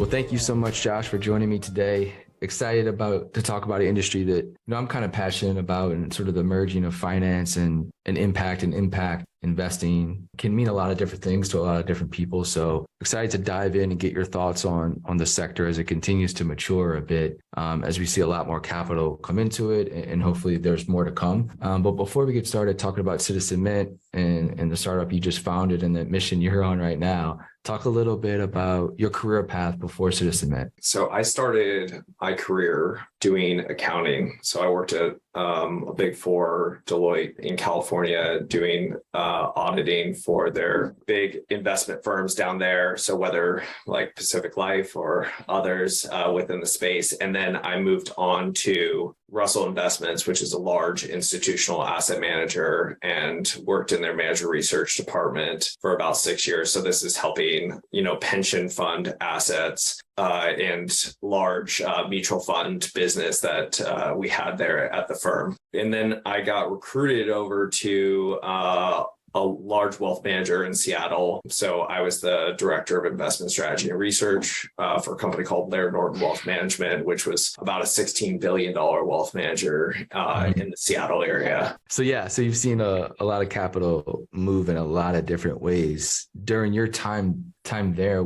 Well, thank you so much, Josh, for joining me today. Excited to talk about an industry that I'm kind of passionate about, and sort of the merging of finance and impact investing can mean a lot of different things to a lot of different people. So excited to dive in and get your thoughts on the sector as it continues to mature a bit, as we see a lot more capital come into it, and hopefully there's more to come. But before we get started talking about Citizen Mint and the startup you just founded and the mission you're on right now, talk a little bit about your career path before Citizen Mint. So I started my career doing accounting. So I worked at a Big Four, Deloitte in California, doing auditing for their big investment firms down there. So whether like Pacific Life or others within the space. And then I moved on to Russell Investments, which is a large institutional asset manager, and worked in their manager research department for about 6 years. So this is helping, pension fund assets and large mutual fund business that we had there at the firm. And then I got recruited over to a large wealth manager in Seattle. So I was the director of investment strategy and research for a company called Laird Norton Wealth Management, which was about a $16 billion wealth manager in the Seattle area. So you've seen a lot of capital move in a lot of different ways. During your time there,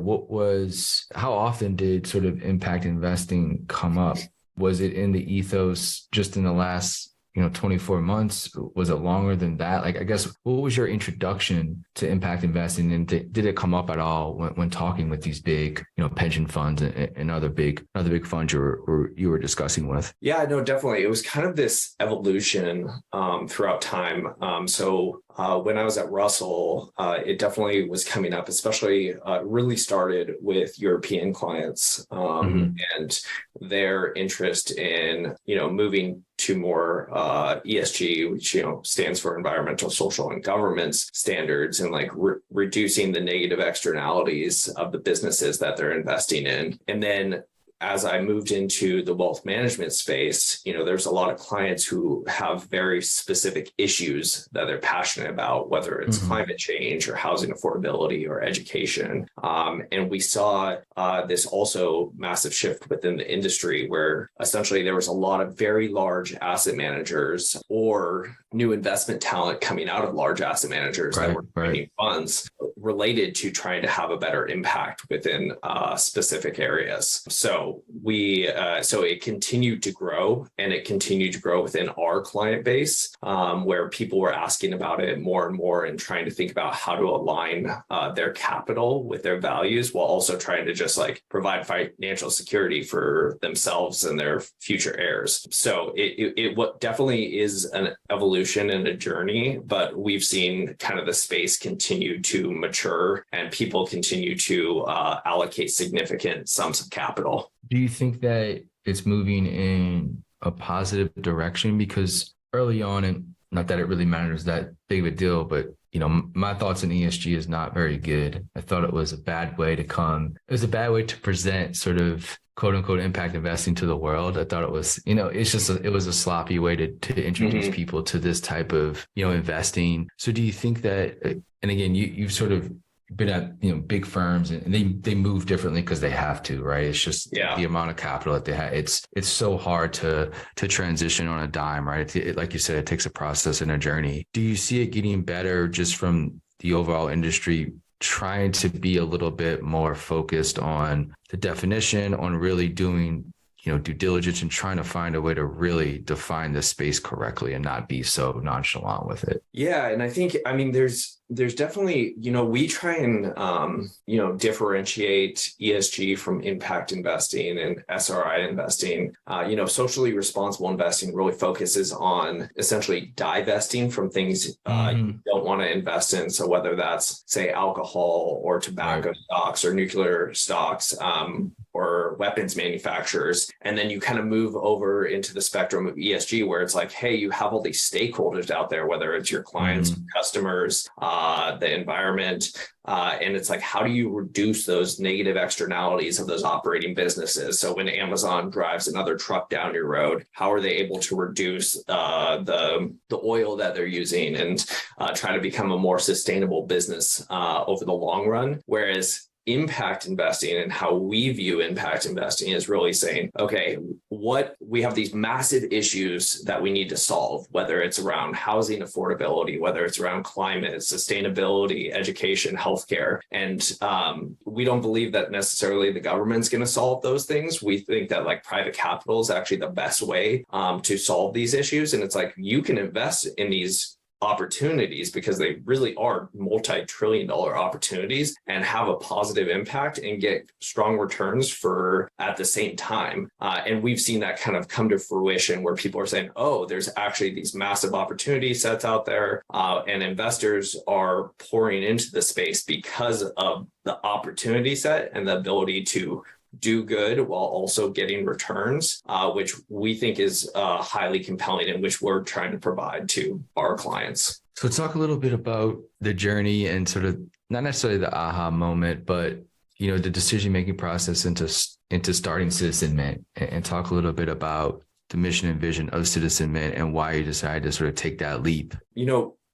how often did sort of impact investing come up? Was it in the ethos just in the last 24 months? Was it longer than that? I guess, what was your introduction to impact investing? And did it come up at all when talking with these big, pension funds and other big funds you were discussing with? Yeah, no, definitely. It was kind of this evolution throughout time. When I was at Russell, it definitely was coming up, especially really started with European clients and their interest in, moving to more ESG, which, stands for environmental, social, and governance standards, and reducing the negative externalities of the businesses that they're investing in. And then as I moved into the wealth management space, there's a lot of clients who have very specific issues that they're passionate about, whether it's climate change or housing affordability or education. And we saw this also massive shift within the industry where essentially there was a lot of very large asset managers or new investment talent coming out of large asset managers that were creating funds related to trying to have a better impact within specific areas. So it continued to grow, and it continued to grow within our client base, where people were asking about it more and more and trying to think about how to align their capital with their values, while also trying to just provide financial security for themselves and their future heirs. So it what definitely is an evolution and a journey, but we've seen kind of the space continue to mature and people continue to allocate significant sums of capital. Do you think that it's moving in a positive direction? Because early on, and not that it really matters that big of a deal, but my thoughts on ESG is not very good. I thought it was a bad way to present sort of quote unquote impact investing to the world. I thought it was, it was a sloppy way to introduce people to this type of, investing. So do you think that, and again, you've sort of been at, big firms, and they move differently because they have to, right? It's just the amount of capital that they have. It's so hard to transition on a dime, right? Like you said, it takes a process and a journey. Do you see it getting better just from the overall industry trying to be a little bit more focused on the definition, on really doing due diligence and trying to find a way to really define the space correctly and not be so nonchalant with it? Yeah. And I think, there's definitely, we try and, differentiate ESG from impact investing and SRI investing. Socially responsible investing really focuses on essentially divesting from things you don't want to invest in. So whether that's, say, alcohol or tobacco stocks or nuclear stocks, or weapons manufacturers. And then you kind of move over into the spectrum of ESG, where it's like, hey, you have all these stakeholders out there, whether it's your clients, customers, the environment. And it's like, how do you reduce those negative externalities of those operating businesses? So when Amazon drives another truck down your road, how are they able to reduce the oil that they're using and try to become a more sustainable business over the long run? Whereas impact investing and how we view impact investing is really saying, okay, what we have these massive issues that we need to solve, whether it's around housing affordability, whether it's around climate, sustainability, education, healthcare. And we don't believe that necessarily the government's going to solve those things. We think that like private capital is actually the best way to solve these issues. And it's like, you can invest in these opportunities because they really are multi-trillion-dollar opportunities and have a positive impact and get strong returns for at the same time. And we've seen that kind of come to fruition where people are saying, oh, there's actually these massive opportunity sets out there, and investors are pouring into the space because of the opportunity set and the ability to do good while also getting returns, which we think is highly compelling and which we're trying to provide to our clients. So talk a little bit about the journey and sort of not necessarily the aha moment, but the decision-making process into starting Citizen Mint, and talk a little bit about the mission and vision of Citizen Mint and why you decided to sort of take that leap.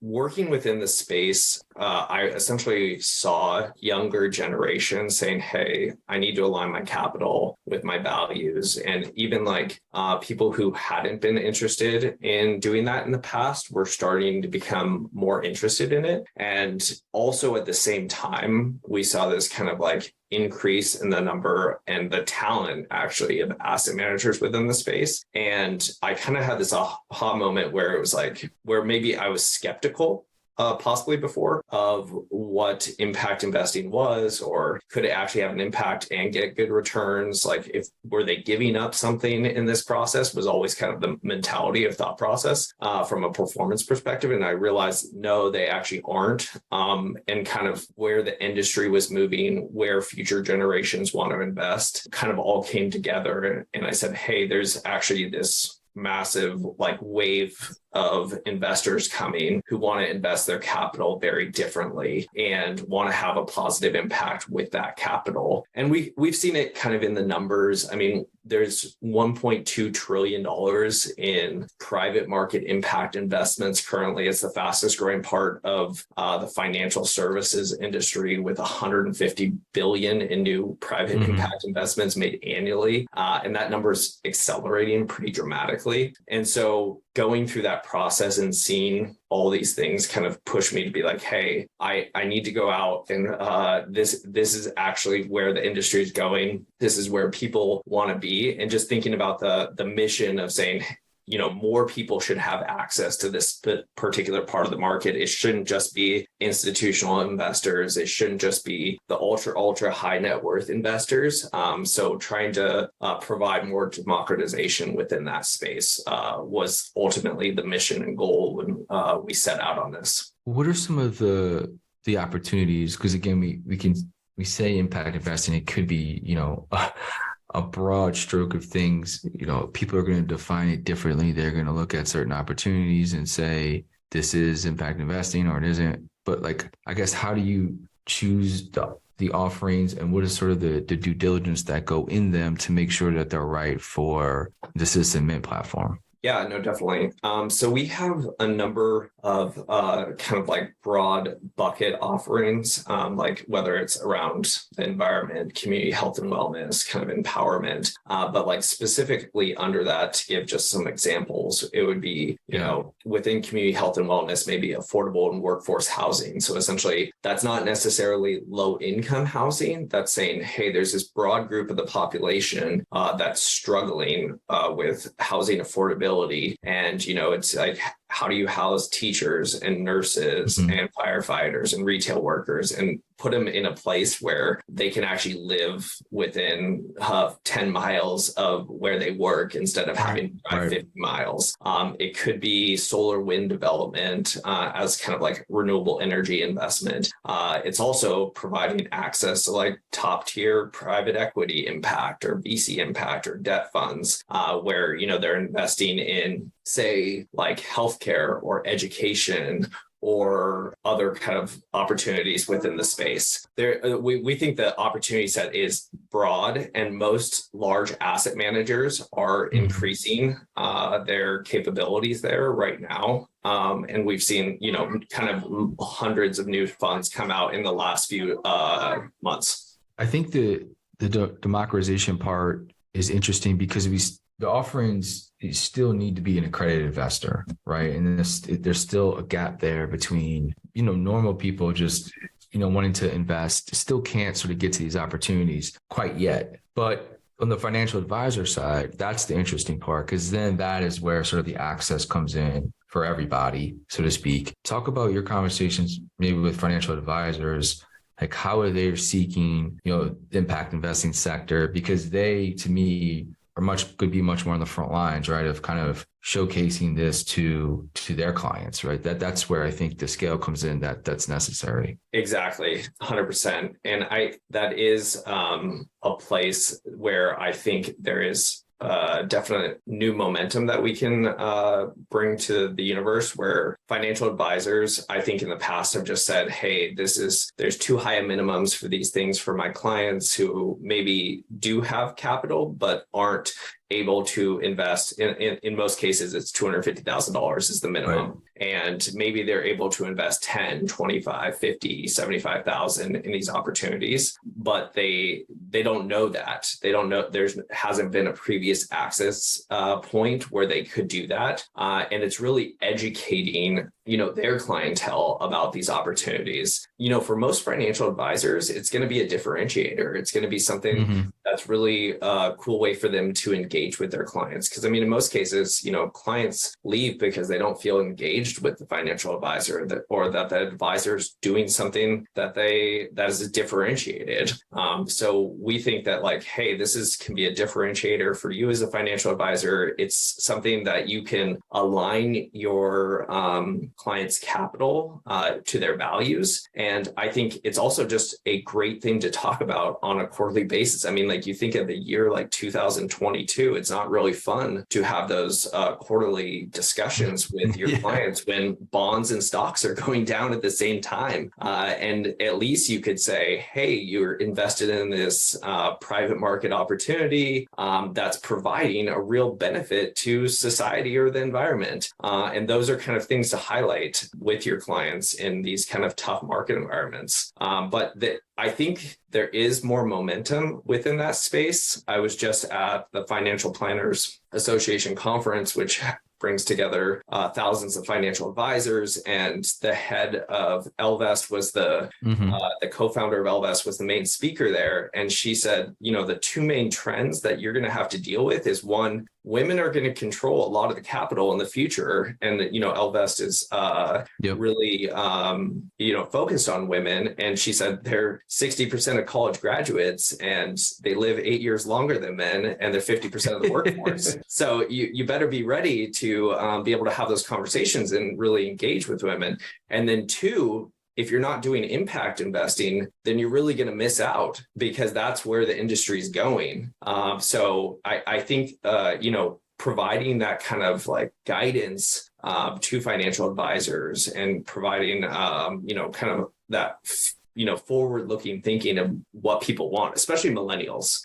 Working within the space, I essentially saw younger generations saying, hey, I need to align my capital with my values. And even like people who hadn't been interested in doing that in the past were starting to become more interested in it. And also at the same time, we saw this kind of like increase in the number and the talent actually of asset managers within the space. And I kind of had this aha moment where it was like, where maybe I was skeptical possibly before of what impact investing was, or could it actually have an impact and get good returns? Like, were they giving up something in this process was always kind of the mentality of thought process from a performance perspective. And I realized, no, they actually aren't. And kind of where the industry was moving, where future generations want to invest kind of all came together. And I said, hey, there's actually this massive like wave of investors coming who want to invest their capital very differently and want to have a positive impact with that capital. And we've seen it kind of in the numbers. I mean, there's $1.2 trillion in private market impact investments currently. It's the fastest growing part of the financial services industry, with 150 billion in new private impact investments made annually. And that number is accelerating pretty dramatically. And so going through that process and seeing all these things kind of push me to be like, hey, I need to go out and this is actually where the industry is going. This is where people want to be. And just thinking about the mission of saying, more people should have access to this particular part of the market. It shouldn't just be institutional investors. It shouldn't just be the ultra high net worth investors. So trying to provide more democratization within that space was ultimately the mission and goal when we set out on this. What are some of the opportunities? Because again, we say impact investing, it could be, a broad stroke of things. People are going to define it differently. They're going to look at certain opportunities and say, this is impact investing or it isn't. But like, I guess, how do you choose the offerings, and what is sort of the due diligence that go in them to make sure that they're right for the Citizen Mint platform? Yeah, no, definitely. So we have a number of kind of like broad bucket offerings, like whether it's around the environment, community health and wellness, kind of empowerment, but like specifically under that, to give just some examples, it would be, within community health and wellness, maybe affordable and workforce housing. So essentially, that's not necessarily low income housing. That's saying, hey, there's this broad group of the population that's struggling with housing affordability. And, it's like, how do you house teachers and nurses and firefighters and retail workers and put them in a place where they can actually live within 10 miles of where they work instead of having to drive 50 miles? It could be solar wind development as kind of like renewable energy investment. It's also providing access to like top tier private equity impact or VC impact or debt funds where, they're investing in, say, like healthcare or education or other kind of opportunities within the space. We think the opportunity set is broad, and most large asset managers are increasing their capabilities there right now. And we've seen, kind of hundreds of new funds come out in the last few months. I think the democratization part is interesting because the offerings, you still need to be an accredited investor, right? And there's still a gap there between, normal people just, wanting to invest, still can't sort of get to these opportunities quite yet. But on the financial advisor side, that's the interesting part, because then that is where sort of the access comes in for everybody, so to speak. Talk about your conversations maybe with financial advisors, like how are they seeking, the impact investing sector? Because they, to me, could be much more on the front lines, right? Of kind of showcasing this to their clients, right? That's where I think the scale comes in that's necessary. Exactly, 100%. And that is a place where I think there is definite new momentum that we can bring to the universe, where financial advisors, I think in the past have just said, hey, there's too high a minimums for these things for my clients who maybe do have capital, but aren't able to invest. In most cases, it's $250,000 is the minimum. Right. And maybe they're able to invest 10, 25, 50, 75,000 in these opportunities, but they don't know that. They don't know, hasn't been a previous access point where they could do that. And it's really educating, their clientele about these opportunities. For most financial advisors, it's going to be a differentiator. It's going to be something that's really a cool way for them to engage with their clients. Because in most cases, clients leave because they don't feel engaged with the financial advisor, or that the advisor is doing something that is differentiated. So we think that hey, this can be a differentiator for you as a financial advisor. It's something that you can align your clients' capital to their values. And I think it's also just a great thing to talk about on a quarterly basis. You think of the year 2022, it's not really fun to have those quarterly discussions with your clients when bonds and stocks are going down at the same time. And at least you could say, hey, you're invested in this private market opportunity that's providing a real benefit to society or the environment. And those are kind of things to highlight with your clients in these kind of tough market environments. I think there is more momentum within that space. I was just at the Financial Planners Association conference, which brings together thousands of financial advisors, and the head of Ellevest was the co-founder of Ellevest was the main speaker there. And she said, the two main trends that you're going to have to deal with is, one, women are going to control a lot of the capital in the future. And, Ellevest is really, focused on women. And she said they're 60% of college graduates and they live 8 years longer than men, and they're 50% of the workforce. So you better be ready to be able to have those conversations and really engage with women. And then two, if you're not doing impact investing, then you're really going to miss out, because that's where the industry is going. So I think, providing that kind of guidance to financial advisors, and providing, kind of that, forward-looking thinking of what people want, especially millennials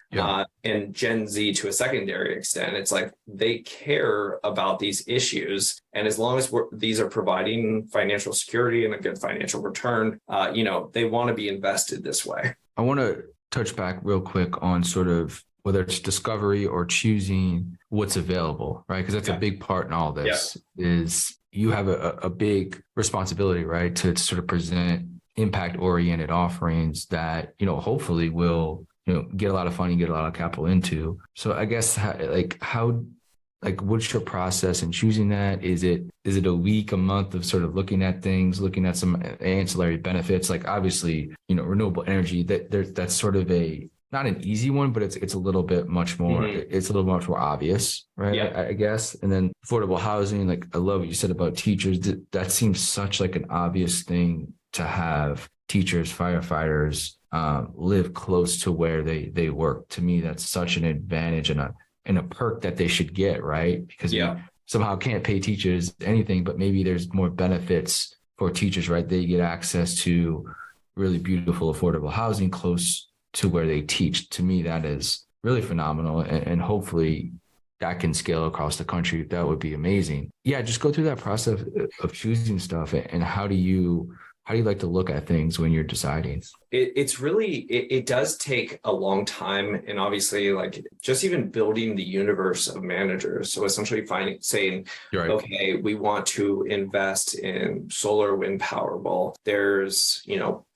and Gen Z to a secondary extent. It's they care about these issues. And as long as these are providing financial security and a good financial return, they want to be invested this way. I want to touch back real quick on sort of whether it's discovery or choosing what's available, right? Because that's a big part in all this is you have a big responsibility, right? To sort of present impact-oriented offerings that, hopefully will, get a lot of funding, get a lot of capital into. So I guess what's your process in choosing that? Is it a week, a month of sort of looking at things, looking at some ancillary benefits? Obviously, renewable energy, that's sort of not an easy one, but it's a little bit much more, it's a little much more obvious, right? Yeah. I guess. And then affordable housing, I love what you said about teachers. That seems such an obvious thing to have teachers, firefighters live close to where they work. To me, that's such an advantage and a perk that they should get, right? Because we somehow can't pay teachers anything, but maybe there's more benefits for teachers, right? They get access to really beautiful, affordable housing close to where they teach. To me, that is really phenomenal. And hopefully that can scale across the country. That would be amazing. Yeah, just go through that process of choosing stuff. And how do you like to look at things when you're deciding? It does take a long time. And obviously, like just even building the universe of managers. So essentially saying, You're right. okay, we want to invest in solar wind power. Well, there's,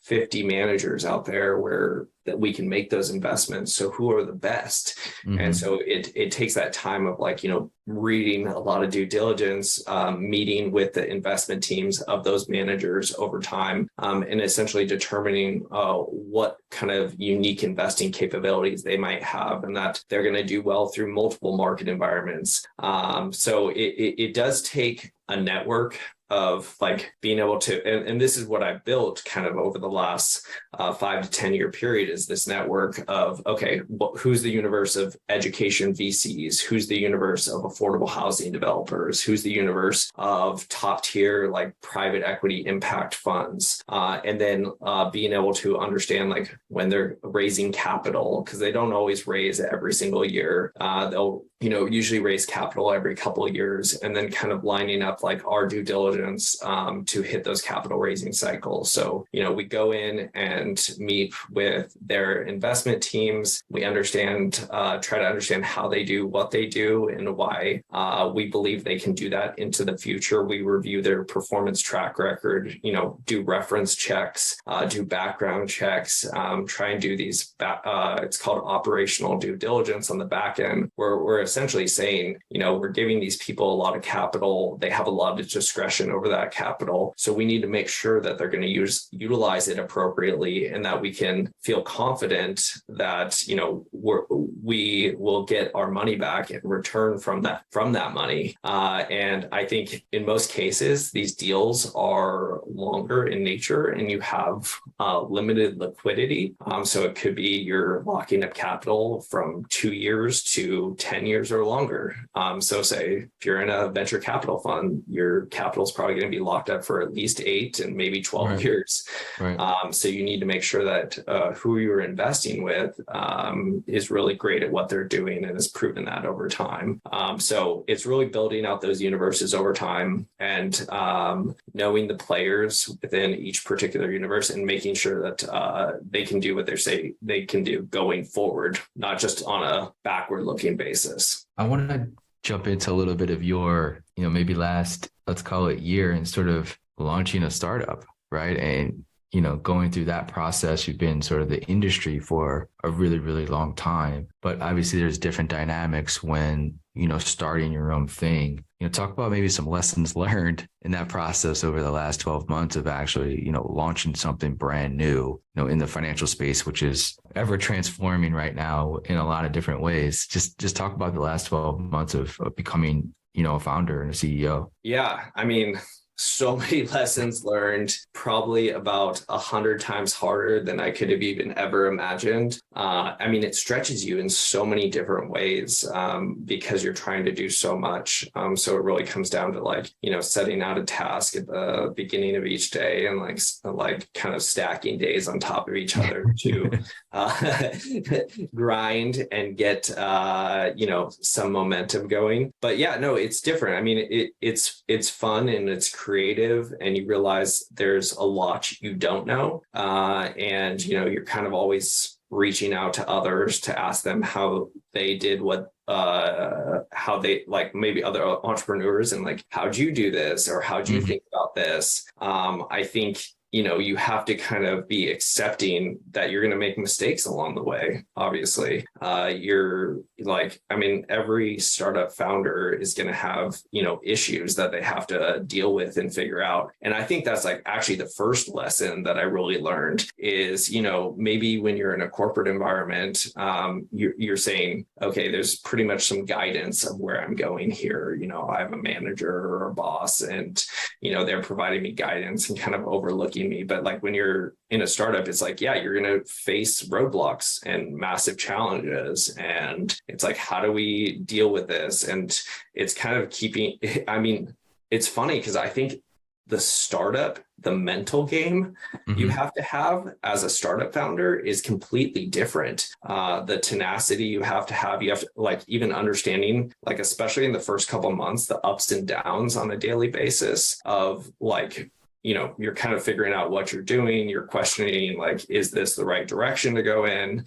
50 managers out there that we can make those investments. So who are the best? And so it takes that time of like, reading a lot of due diligence, meeting with the investment teams of those managers over time, and essentially determining what kind of unique investing capabilities they might have and that they're going to do well through multiple market environments. So it does take a network of like being able to, and this is what I built kind of over the last 5 to 10 year period, is this network of, okay, who's the universe of education VCs? Who's the universe of affordable housing developers? Who's the universe of top tier, like private equity impact funds? And then being able to understand like when they're raising capital, because they don't always raise every single year. They'll usually raise capital every couple of years, and then kind of lining up like our due diligence to hit those capital raising cycles. So, we go in and meet with their investment teams. We try to understand how they do what they do and why we believe they can do that into the future. We review their performance track record, do reference checks, do background checks, try and do these, it's called operational due diligence on the back end, where we're essentially saying, we're giving these people a lot of capital. They have a lot of discretion over that capital. So we need to make sure that they're going to utilize it appropriately and that we can feel confident that, we will get our money back in return from that money. And I think in most cases, these deals are longer in nature and you have limited liquidity. So it could be you're locking up capital from 2 years to 10 years or longer. So say if you're in a venture capital fund, your capital is probably going to be locked up for at least 8 and maybe 12 years. Right. So you need to make sure that who you're investing with is really great at what they're doing and has proven that over time. So it's really building out those universes over time and knowing the players within each particular universe and making sure that they can do what they say they can do going forward, not just on a backward-looking basis. I want to jump into a little bit of your, maybe last, let's call it year, and sort of launching a startup, right? And, going through that process, you've been sort of the industry for a really, really long time. But obviously there's different dynamics when, starting your own thing. Talk about maybe some lessons learned in that process over the last 12 months of actually, launching something brand new, in the financial space, which is ever transforming right now in a lot of different ways. Just talk about the last 12 months of becoming, a founder and a CEO. Yeah. I mean, so many lessons learned, probably about 100 times harder than I could have even ever imagined. It stretches you in so many different ways because you're trying to do so much. So it really comes down to like, setting out a task at the beginning of each day and like kind of stacking days on top of each other to grind and get, some momentum going. But yeah, no, it's different. I mean, it's fun and it's creative, and you realize there's a lot you don't know. And, you're kind of always reaching out to others to ask them how they did how they like maybe other entrepreneurs and like, how'd you do this? Or how'd you think about this? I think, you have to kind of be accepting that you're going to make mistakes along the way. Obviously, every startup founder is going to have, issues that they have to deal with and figure out. And I think that's like actually the first lesson that I really learned is, maybe when you're in a corporate environment, you're saying, okay, there's pretty much some guidance of where I'm going here. I have a manager or a boss and, they're providing me guidance and kind of overlooking me. But like when you're in a startup, it's like, yeah, you're going to face roadblocks and massive challenges. And it's like, how do we deal with this? And it's kind of it's funny because I think the mental game you have to have as a startup founder is completely different. The tenacity you have to like even understanding, like, especially in the first couple of months, the ups and downs on a daily basis of like, you're kind of figuring out what you're doing. You're questioning, like, is this the right direction to go in?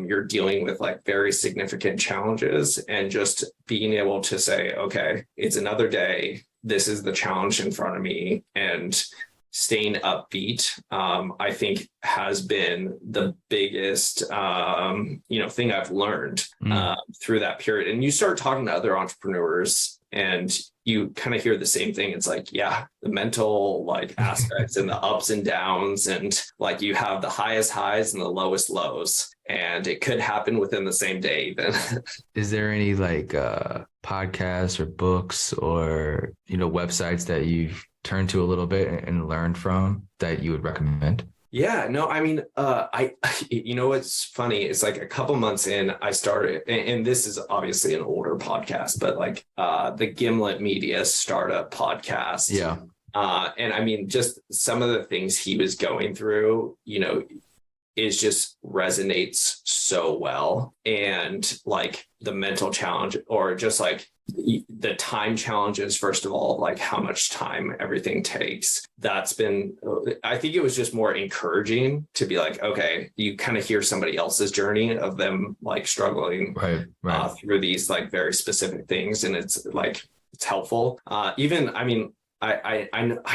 You're dealing with like very significant challenges, and just being able to say, okay, it's another day. This is the challenge in front of me, and staying upbeat, I think has been the biggest, thing I've learned through that period. And you start talking to other entrepreneurs, and you kind of hear the same thing. It's like, yeah, the mental like aspects and the ups and downs, and like you have the highest highs and the lowest lows, and it could happen within the same day even. Is there any like podcasts or books or, websites that you've turned to a little bit and learned from that you would recommend? Yeah, no, I mean, what's funny? It's like a couple months in, I started, and this is obviously an older podcast, but like the Gimlet Media startup podcast. Yeah. And I mean, just some of the things he was going through, is just resonates so well. And like the mental challenge, or just like the time challenges, first of all, like how much time everything takes. That's been, I think it was just more encouraging to be like, okay, you kind of hear somebody else's journey of them like struggling through these like very specific things. And it's like, it's helpful. I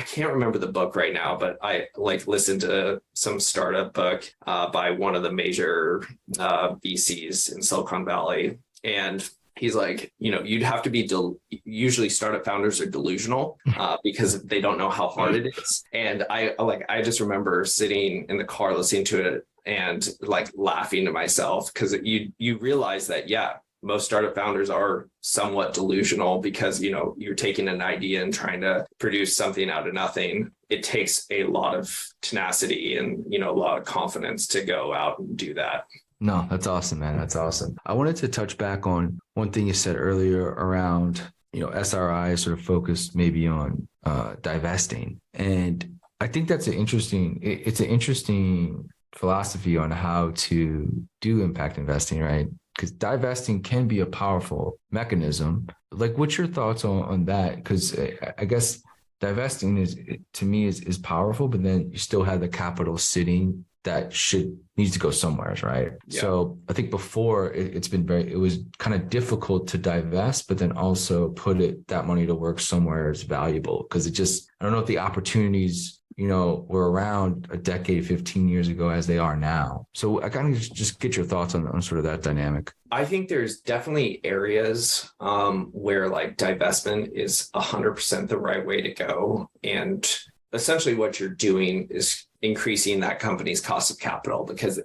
can't remember the book right now, but I like listened to some startup book by one of the major VCs in Silicon Valley. And he's like, you'd have to be, usually startup founders are delusional because they don't know how hard it is. And I just remember sitting in the car listening to it and like laughing to myself, because you realize that, yeah, most startup founders are somewhat delusional because, you're taking an idea and trying to produce something out of nothing. It takes a lot of tenacity and, a lot of confidence to go out and do that. No, that's awesome, man. That's awesome. I wanted to touch back on one thing you said earlier around, SRI sort of focused maybe on divesting. And I think that's it's an interesting philosophy on how to do impact investing, right? Because divesting can be a powerful mechanism. Like, what's your thoughts on that? Because I guess divesting to me is powerful, but then you still have the capital sitting that needs to go somewhere, right? Yeah. So I think before it was kind of difficult to divest, but then also put that money to work somewhere is valuable, because I don't know if the opportunities were around a decade, 15 years ago as they are now. So I kind of just get your thoughts on sort of that dynamic. I think there's definitely areas where like divestment is 100% the right way to go. And essentially what you're doing is increasing that company's cost of capital, because,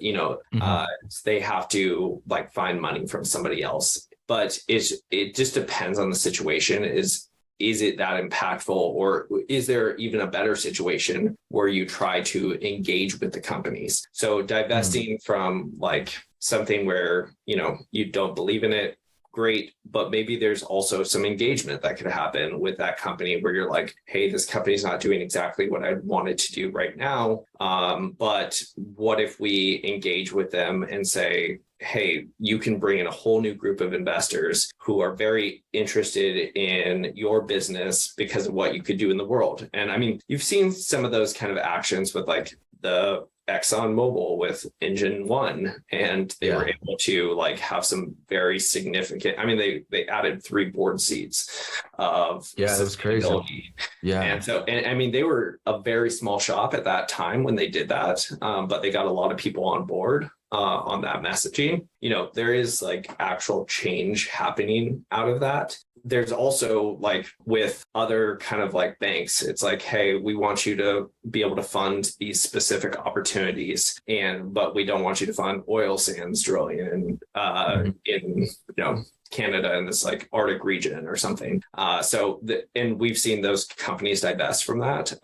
they have to like find money from somebody else. But it just depends on the situation. Is it that impactful, or is there even a better situation where you try to engage with the companies? So divesting from like something where, you don't believe in it, great. But maybe there's also some engagement that could happen with that company where you're like, hey, this company's not doing exactly what I wanted to do right now. But what if we engage with them and say, hey, you can bring in a whole new group of investors who are very interested in your business because of what you could do in the world. And I mean, you've seen some of those kind of actions with like the ExxonMobil with Engine One, and they were able to like have some very significant, I mean, they added 3 board seats of that's crazy. Yeah. And so, and I mean, they were a very small shop at that time when they did that, but they got a lot of people on board on that messaging. There is like actual change happening out of that. There's also like with other kind of like banks, it's like, hey, we want you to be able to fund these specific opportunities, but we don't want you to fund oil sands drilling in Canada in this like Arctic region or something. And we've seen those companies divest from that.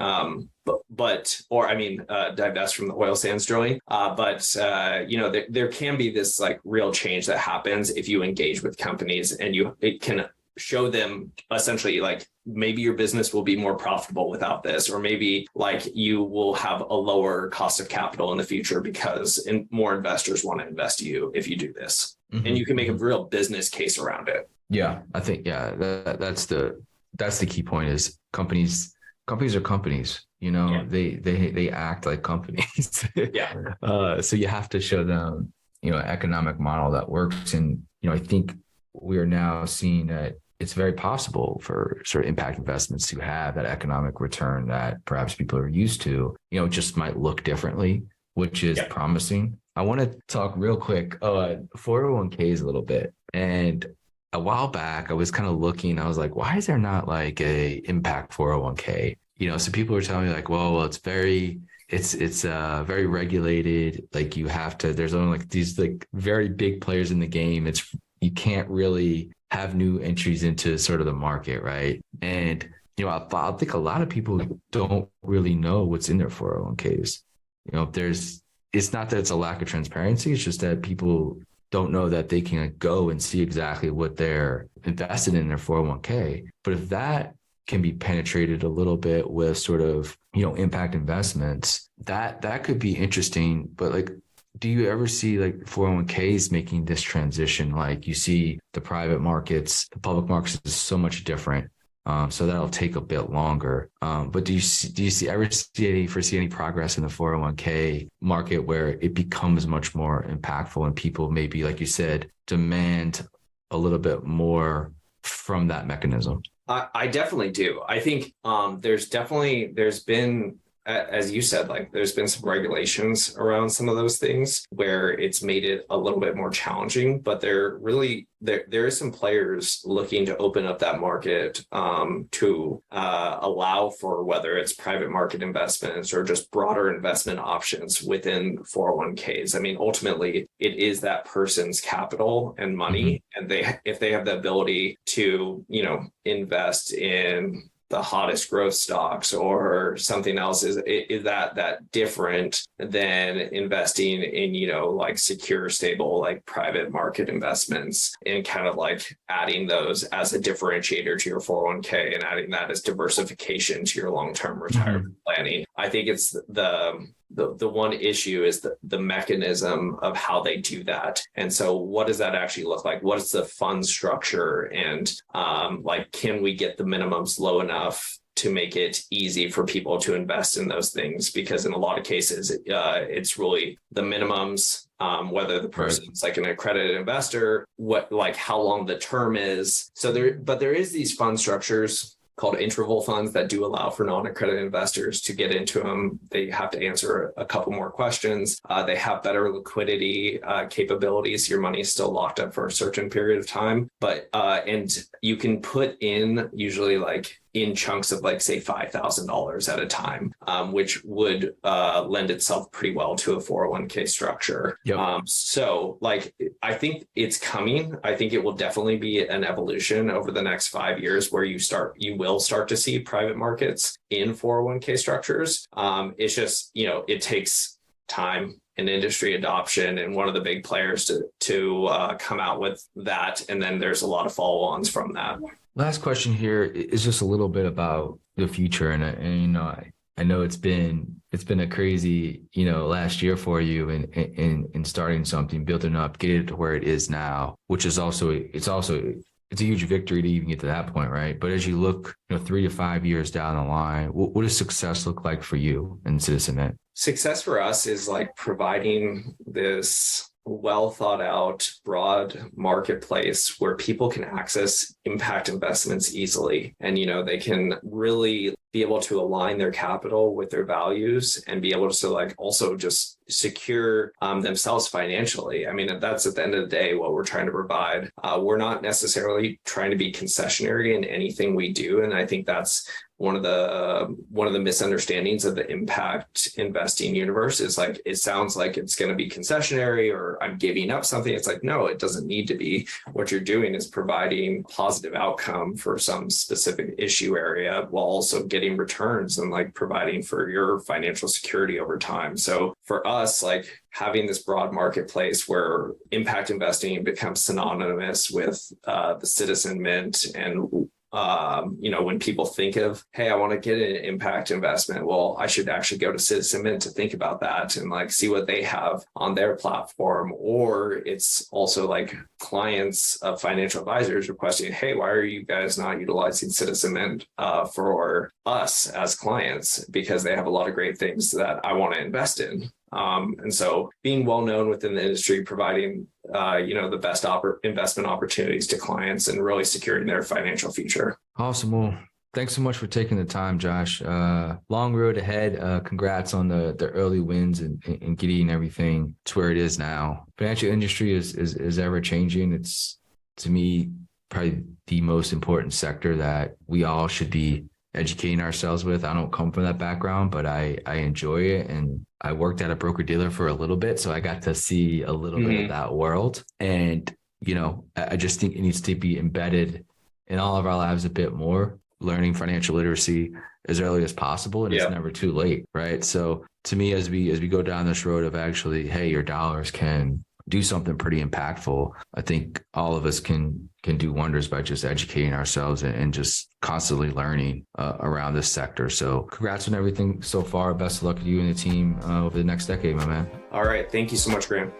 Divest from the oil sands drilling. There can be this like real change that happens if you engage with companies, and it can show them essentially like maybe your business will be more profitable without this, or maybe like you will have a lower cost of capital in the future because more investors want to invest in you if you do this. Mm-hmm. And you can make a real business case around it. Yeah, I think that's the key point is companies are companies. You know, they act like companies. Yeah. So you have to show them, you know, an economic model that works. And, you know, I think we are now seeing that it's very possible for sort of impact investments to have that economic return that perhaps people are used to. You know, it just might look differently, which is Yeah. promising. I want to talk real quick 401ks a little bit. And a while back, I was kind of looking, I was like, why is there not like a impact 401k? You know, so people were telling me like, well, it's very regulated. Like you have to, there's only like these like very big players in the game. You can't really have new entries into sort of the market, right? And, you know, I think a lot of people don't really know what's in their 401ks. You know, it's not that it's a lack of transparency. It's just that people don't know that they can go and see exactly what they're invested in their 401k. But if that can be penetrated a little bit with sort of, you know, impact investments, that could be interesting. But like, do you ever see like 401ks making this transition? Like you see the private markets, the public markets is so much different. So that'll take a bit longer. But do you foresee any progress in the 401k market where it becomes much more impactful and people maybe, like you said, demand a little bit more from that mechanism? I definitely do. I think there's been, as you said, like there's been some regulations around some of those things where it's made it a little bit more challenging, but there is some players looking to open up that market to allow for whether it's private market investments or just broader investment options within 401ks. I mean, ultimately, it is that person's capital and money, and if they have the ability to, you know, invest in the hottest growth stocks or something else, is that different than investing in, you know, like secure, stable, like private market investments, and kind of like adding those as a differentiator to your 401k and adding that as diversification to your long-term retirement planning. I think it's the one issue is the mechanism of how they do that. And so what does that actually look like? What is the fund structure? And like, can we get the minimums low enough to make it easy for people to invest in those things? Because in a lot of cases, it's really the minimums, whether the person's like an accredited investor, how long the term is. So there is these fund structures called interval funds that do allow for non-accredited investors to get into them. They have to answer a couple more questions. They have better liquidity capabilities. Your money is still locked up for a certain period of time, but and you can put in usually like in chunks of like say $5,000 at a time, which would lend itself pretty well to a 401k structure. Yep. So like, I think it's coming. I think it will definitely be an evolution over the next 5 years where you will start to see private markets in 401k structures. It's just, you know, it takes time and industry adoption and one of the big players to come out with that. And then there's a lot of follow-ons from that. Last question here is just a little bit about the future, and you know, I know it's been a crazy, you know, last year for you in starting something, building up, getting it to where it is now, which is it's a huge victory to even get to that point, right? But as you look, you know, 3 to 5 years down the line, what does success look like for you in Citizen Mint? Success for us is like providing this well thought out, broad marketplace where people can access impact investments easily. And, you know, they can really be able to align their capital with their values and be able to like also just secure themselves financially. I mean, that's at the end of the day what we're trying to provide. We're not necessarily trying to be concessionary in anything we do. And I think that's one of the misunderstandings of the impact investing universe is like, it sounds like it's going to be concessionary or I'm giving up something. It's like, no, it doesn't need to be. What you're doing is providing positive outcome for some specific issue area while also getting returns and like providing for your financial security over time. So for us, like having this broad marketplace where impact investing becomes synonymous with the Citizen Mint and when people think of, hey, I want to get an impact investment, well, I should actually go to Citizen Mint to think about that and like see what they have on their platform. Or it's also like clients of financial advisors requesting, hey, why are you guys not utilizing Citizen Mint for us as clients? Because they have a lot of great things that I want to invest in. And so being well known within the industry, providing, the best investment opportunities to clients and really securing their financial future. Awesome. Well, thanks so much for taking the time, Josh. Long road ahead. Congrats on the early wins and getting everything to where it is now. Financial industry is ever changing. It's, to me, probably the most important sector that we all should be educating ourselves with. I don't come from that background, but I enjoy it. And I worked at a broker dealer for a little bit, so I got to see a little bit of that world. And, I just think it needs to be embedded in all of our lives a bit more, learning financial literacy as early as possible. And it's never too late, right? So to me, as we go down this road of actually, hey, your dollars can do something pretty impactful, I think all of us can do wonders by just educating ourselves and just constantly learning around this sector. So congrats on everything so far. Best of luck to you and the team over the next decade, my man. All right. Thank you so much, Graham.